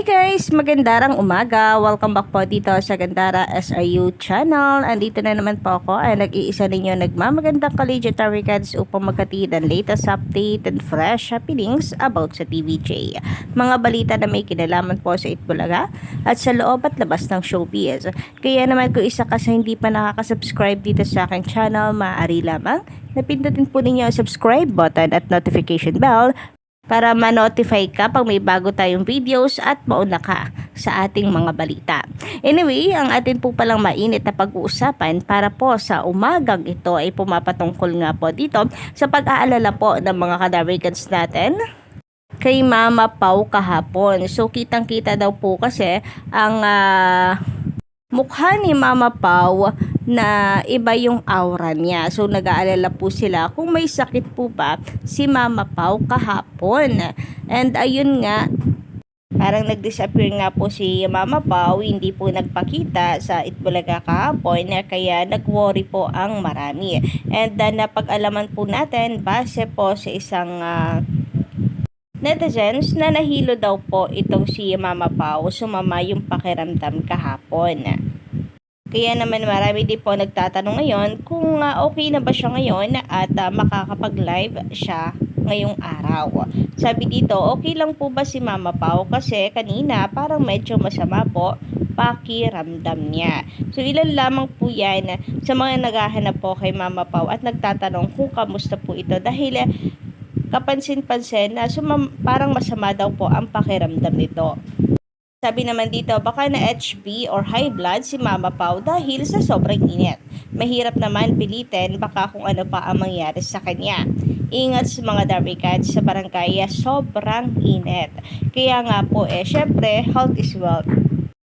Hi guys! Magandang umaga! Welcome back po dito sa Gandara SRU channel. Andito na naman po ako ay nag-iisa ninyo nagmamagandang collegiate recads upang magkatid ang latest update and fresh happenings about sa TVJ. Mga balita na may kinalaman po sa Itbulaga at sa loob at labas ng showbiz. Kaya naman kung isa ka sa hindi pa nakaka-subscribe dito sa aking channel, maaari lamang napindutin po ninyo ang subscribe button at notification bell para ma-notify ka pag may bago tayong videos at mauna ka sa ating mga balita. Anyway, ang atin po palang mainit na pag-uusapan para po sa umagang ito ay pumapatungkol nga po dito sa pag-aalala po ng mga kadarigans natin kay Mama Pau kahapon. So kitang-kita daw po kasi ang mukha ni Mama Pau na iba yung aura niya. So nag-aalala po sila kung may sakit po ba si Mama Pau kahapon. And ayun nga, parang nag-disappear nga po si Mama Pau, hindi po nagpakita sa Itbulaga kahapon, kaya nag-worry po ang marami. And napag-alaman po natin base po sa isang netizens na nahilo daw po itong si Mama Pau, sumama yung pakiramdam kahapon. Kaya naman marami din po nagtatanong ngayon kung okay na ba siya ngayon at makakapag-live siya ngayong araw. Sabi dito, okay lang po ba si Mama Pau kasi kanina parang medyo masama po pakiramdam niya. So ilan lamang po yan sa mga naghahanap po kay Mama Pau at nagtatanong kung kamusta po ito dahil kapansin-pansin na parang masama daw po ang pakiramdam nito. Sabi naman dito, baka na HB or high blood si Mama Pau dahil sa sobrang init. Mahirap naman pilitin baka kung ano pa ang mangyari sa kanya. Ingat sa mga darikads sa barangay, sobrang init. Kaya nga po syempre, health is wealth.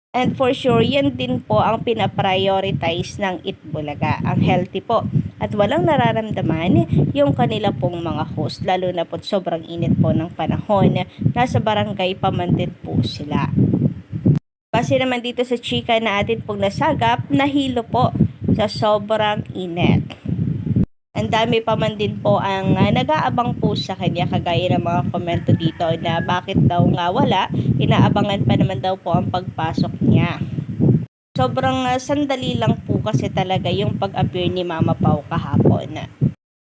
And for sure, yan din po ang pinaprioritize ng Itbulaga, ang healthy po. At walang nararamdaman yung kanila pong mga host, lalo na po sobrang init po ng panahon. Nasa barangay pa man din po sila. Kasi naman dito sa chika na atin pong nasagap, nahilo po sa sobrang init. Ang dami pa man din po ang nag-aabang po sa kanya, kagaya ng mga komento dito na bakit daw nga wala, inaabangan pa naman daw po ang pagpasok niya. Sobrang sandali lang po kasi talaga yung pag-appear ni Mama Pau kahapon.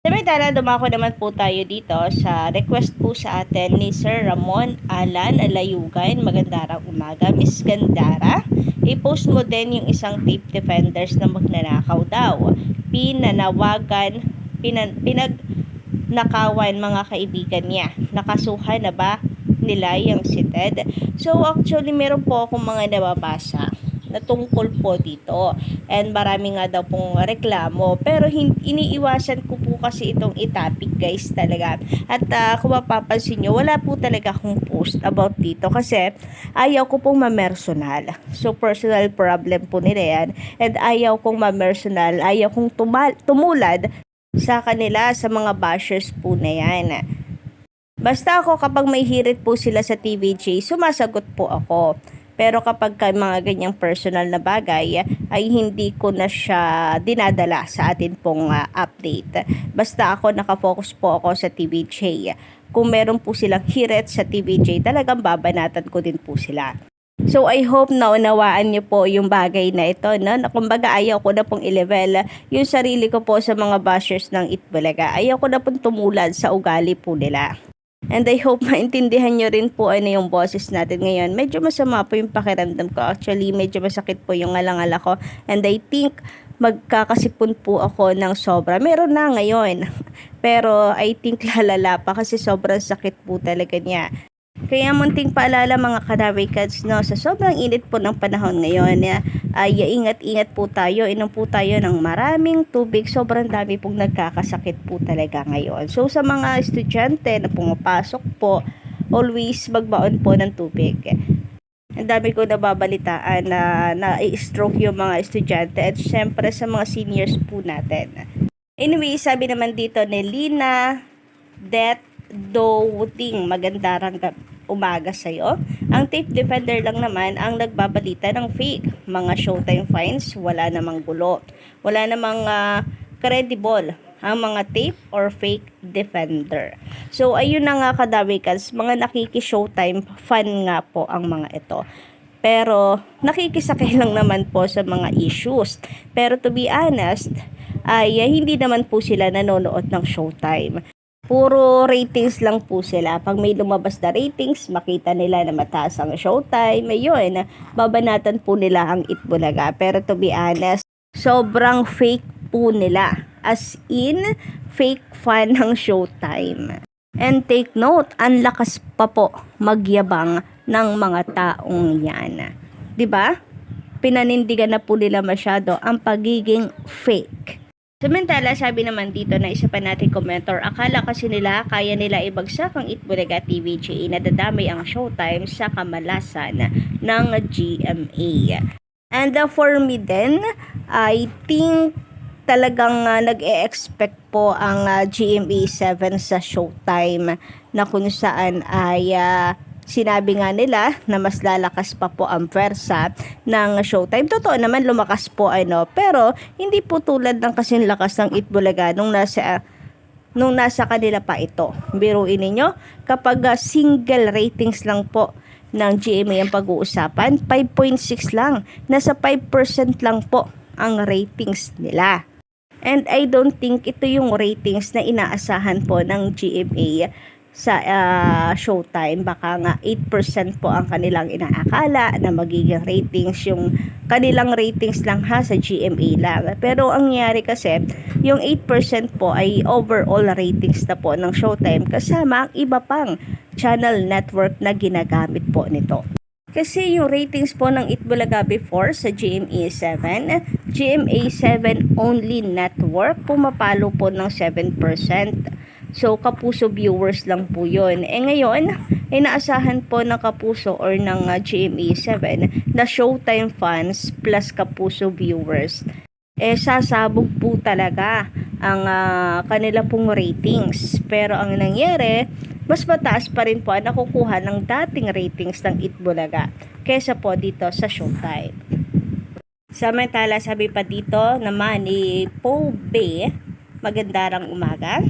Samantala, dumako naman po tayo dito sa request po sa atin ni Sir Ramon Alan Alayugan. Magandang umaga, Miss Gandara. I-post mo din yung isang tape defenders na magnanakaw daw. Pinagnakawan mga kaibigan niya. Nakasuhan na ba nila yung si Ted? So actually, meron po akong mga nababasa na tungkol po dito. And marami nga daw pong reklamo. Pero iniiwasan ko po kasi itong itapik guys talaga. At kung mapapansin nyo, wala po talaga akong post about dito. Kasi ayaw ko pong mamersonal. So personal problem po nila yan. And ayaw kong mamersonal. Ayaw kong tumulad sa kanila, sa mga bashers po na yan. Basta ako kapag may hirit po sila sa TVJ, sumasagot po ako. Pero kapag mga ganyang personal na bagay ay hindi ko na siya dinadala sa atin pong update. Basta ako nakafocus po ako sa TVJ. Kung meron po silang hirit sa TVJ, talagang babanatan ko din po sila. So I hope na unawaan niyo po yung bagay na ito. No? Kumbaga ayaw ko na pong i-level yung sarili ko po sa mga bashers ng Itbulaga. Ayaw ko na pong tumulad sa ugali po nila. And I hope maintindihan nyo rin po ano yung boses natin ngayon. Medyo masama po yung pakiramdam ko. Actually, medyo masakit po yung alangala ko. And I think magkakasipon po ako ng sobra. Meron na ngayon. Pero I think lalala pa kasi sobrang sakit po talaga niya. Kaya munting paalala mga kadarikads, no, sa sobrang init po ng panahon ngayon, ay ingat-ingat po tayo, inom po tayo ng maraming tubig, sobrang dami pong nagkakasakit po talaga ngayon. So sa mga estudyante na pumapasok po, always magbaon po ng tubig. Ang dami ko nababalitaan na na-stroke yung mga estudyante at syempre sa mga seniors po natin. Anyway, sabi naman dito ni Lina Doting, magandang umaga sa'yo. Ang tape defender lang naman ang nagbabalita ng fake. Mga showtime finds, wala namang gulo. Wala namang credible. ang mga tape or fake defender. So, ayun na nga kadawikas, mga nakiki-showtime fan nga po ang mga ito. Pero, nakikisakay lang naman po sa mga issues. Pero to be honest, ay hindi naman po sila nanonood ng showtime. Puro ratings lang po sila. Pag may lumabas na ratings, makita nila na mataas ang showtime. Ayun, babanatan po nila ang Itbulaga. Pero to be honest, sobrang fake po nila. As in, fake fan ng showtime. And take note, ang lakas pa po magyabang ng mga taong yan. 'Di ba? Pinanindigan na po nila masyado ang pagiging fake. Samantala, sabi naman dito na isa pa nating commenter, akala kasi nila kaya nila ibagsak ang Itbulaga TVJ na dadamay ang showtime sa kamalasan ng GMA. And for me then, I think talagang nag-e-expect po ang GMA 7 sa showtime na kung saan ay sinabi nga nila na mas lalakas pa po ang pwersa ng showtime. Totoo naman lumakas po pero hindi po tulad ng kasing lakas ng Itbulaga nung nasa kanila pa ito. Biruin ninyo, kapag single ratings lang po ng GMA ang pag-uusapan, 5.6 lang. Nasa 5% lang po ang ratings nila. And I don't think ito yung ratings na inaasahan po ng GMA sa showtime. Baka nga 8% po ang kanilang inaakala na magiging ratings, yung kanilang ratings lang sa GMA lang. Pero ang nangyari kasi, yung 8% po ay overall ratings na po ng showtime kasama ang iba pang channel network na ginagamit po nito. Kasi yung ratings po ng Itbulaga before sa GMA 7, GMA 7 only network, pumapalo po ng 7%. So, Kapuso viewers lang po yun. Ngayon, ay naasahan po ng Kapuso or ng GMA 7 na showtime fans plus Kapuso viewers. Sasabog po talaga ang kanila pong ratings. Pero ang nangyari, mas mataas pa rin po ang nakukuha ng dating ratings ng Itbulaga kesa po dito sa showtime. Samantala, sabi pa dito naman ni Pobe, magandang umaga.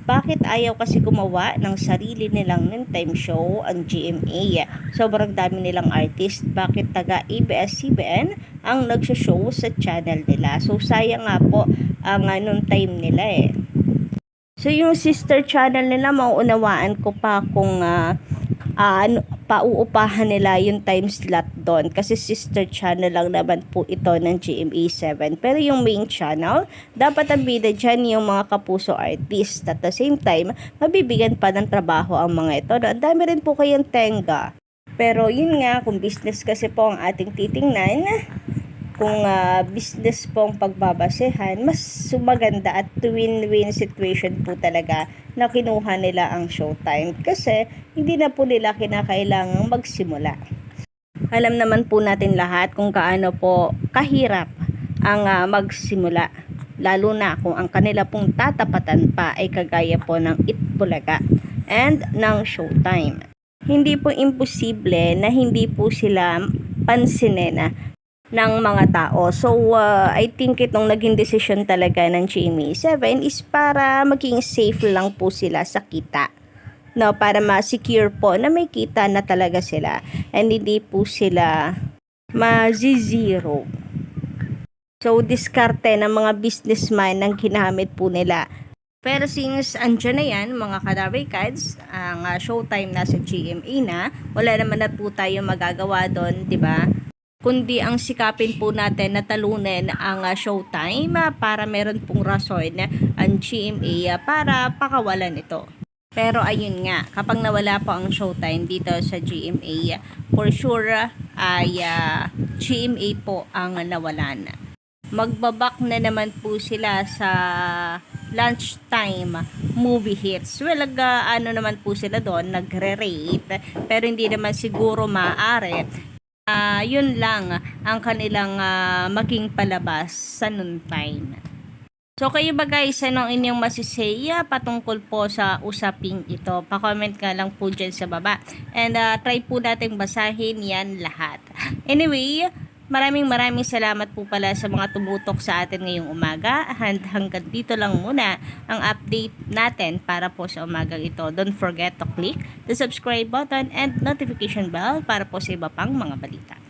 Bakit ayaw kasi gumawa ng sarili nilang noontime show ang GMA? Sobrang dami nilang artist. Bakit taga ABS-CBN ang nagsho-show sa channel nila? So, sayang nga po ang noontime nila So, yung sister channel nila, mauunawaan ko pa kung pauupahan nila yung time slot doon kasi sister channel lang naman po ito ng GMA 7. Pero yung main channel, dapat ang bida dyan yung mga Kapuso artist. At the same time, mabibigyan pa ng trabaho ang mga ito. Ang dami rin po kayang tenga. Pero yun nga, kung business kasi po ang ating titingnan, kung business pong pagbabasehan, mas sumaganda at win-win situation po talaga na kinuha nila ang showtime kasi hindi na po nila kinakailangang magsimula. Alam naman po natin lahat kung kaano po kahirap ang magsimula, lalo na kung ang kanila pong tatapatan pa ay kagaya po ng Itbulaga and ng showtime. Hindi po imposible na hindi po sila pansinin ng mga tao. So, I think itong naging decision talaga ng GMA 7 is para maging safe lang po sila sa kita. No, para ma-secure po na may kita na talaga sila and hindi po sila ma-zero. So, diskarte ng mga businessman ang ginamit po nila. Pero since andyan na yan, mga Kadarikads, ang showtime na sa GMA na, wala naman na po tayo magagawa doon, di ba? Kundi ang sikapin po natin na talunin ang showtime para meron pong rason ang GMA para pakawalan ito. Pero ayun nga, kapag nawala po ang showtime dito sa GMA, for sure ay GMA po ang nawalan. Magbabak na naman po sila sa lunchtime movie hits. Well, naman po sila doon, nagre-rate, pero hindi naman siguro maaari. Yun lang ang kanilang maging palabas sa noontime. So kayo ba guys, anong inyong masisaya patungkol po sa usaping ito? Pa-comment nga lang po dyan sa baba. And try po natin basahin yan lahat. Anyway, maraming salamat po pala sa mga tumutok sa atin ngayong umaga. And hanggang dito lang muna ang update natin para po sa umagang ito. Don't forget to click the subscribe button and notification bell para po sa iba pang mga balita.